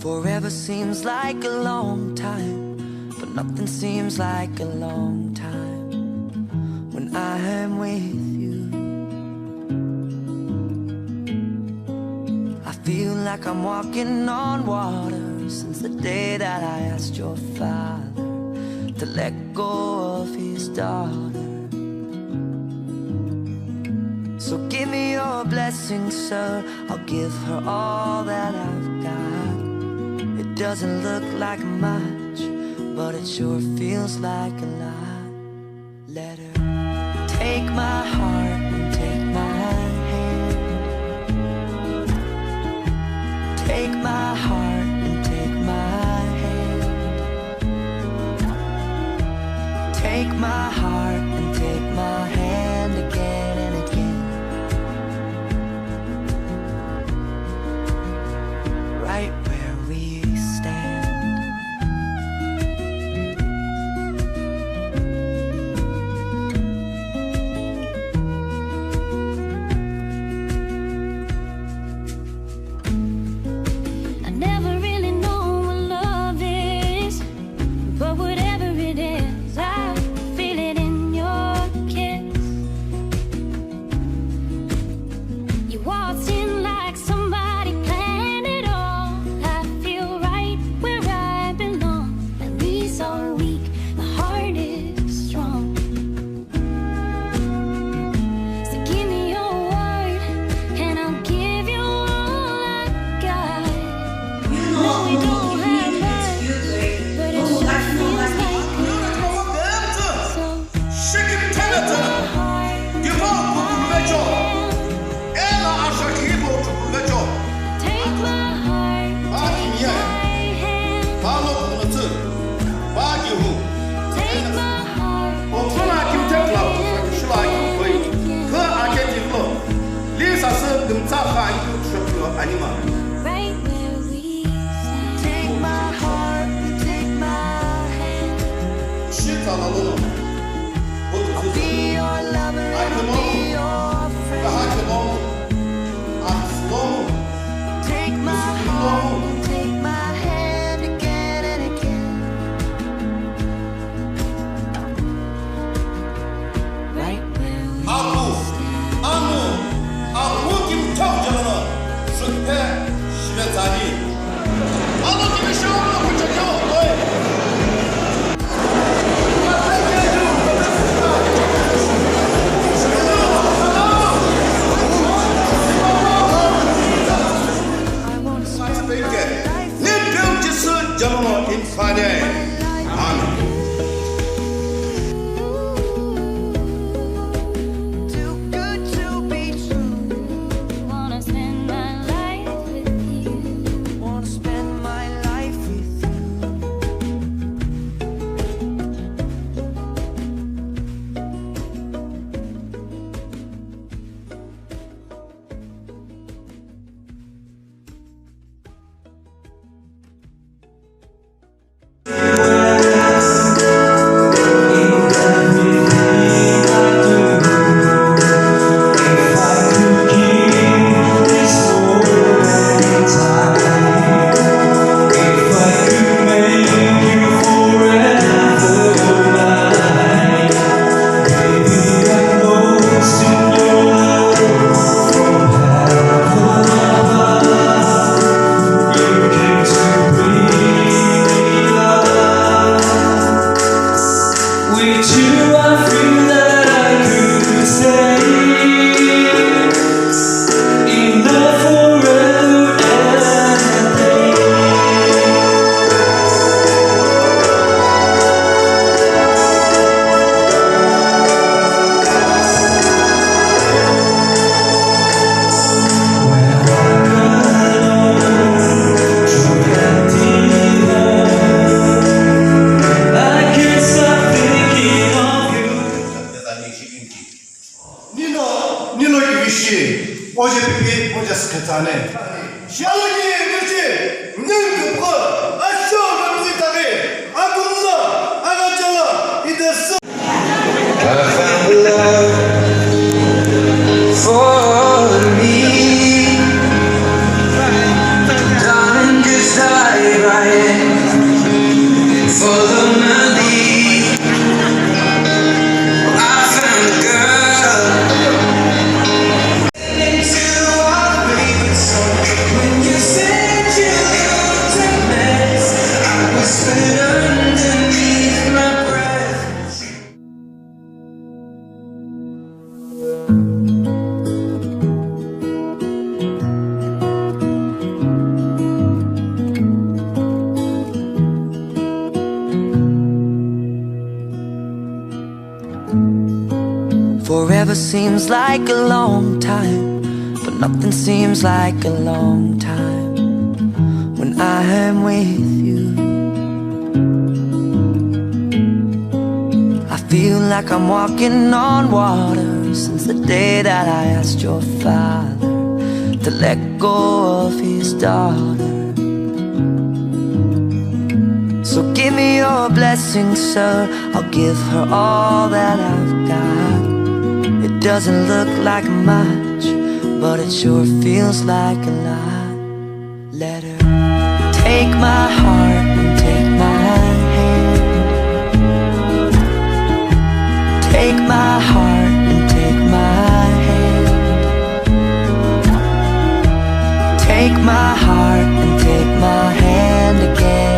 Forever seems like a long time, but nothing seems like a long time when I am with you. I feel like I'm walking on water since the day that I asked your father to let go of his daughter. So give me your blessing, sir. I'll give her all that I've got. It doesn't look like much, but it sure feels like a lot. Let her take my heart and take my hand. Take my heart and take my hand. Take my heart and take my hand again and again. Right where we stand. I never really know what love is, but whatever it is, I feel it in your kiss. You waltzed in like somebody planned it all. I feel right where I belong. At least all weak, my heart is strong. So give me your word, and I'll give you all I got. No, we don't have much, but it sure feels like so. Take my heart, take my heart, take my hand. Take my heart, right where we stand. Take my heart and take my hand. I'll be your lover and I'll be your friend. Take my heart and take my hand again and again. Right where we I want to spend my life Amen. too good to be true. Wanna spend my life with you. Want to spend my life with you. With you, I feel that I could stay in love forever and a day. When I walk alone through empty halls, I can't stop thinking of you. Nino Yushi, 어제 뵙기 어제 스케타네. 샤오니 그렇지. 능급과 아쇼 감지다게 아군나 아가짜라 이데스. I found love for me, darling, 'cause I Forever seems like a long time, but nothing seems like a long time when I am with you. I feel like I'm walking on water since the day that I asked your father to let go of his daughter. So give me your blessing, sir. I'll give her all that I've got. It doesn't look like much, but it sure feels like a lot. Let her take my heart and take my hand. Take my heart and take my hand. Take my heart and take my hand again.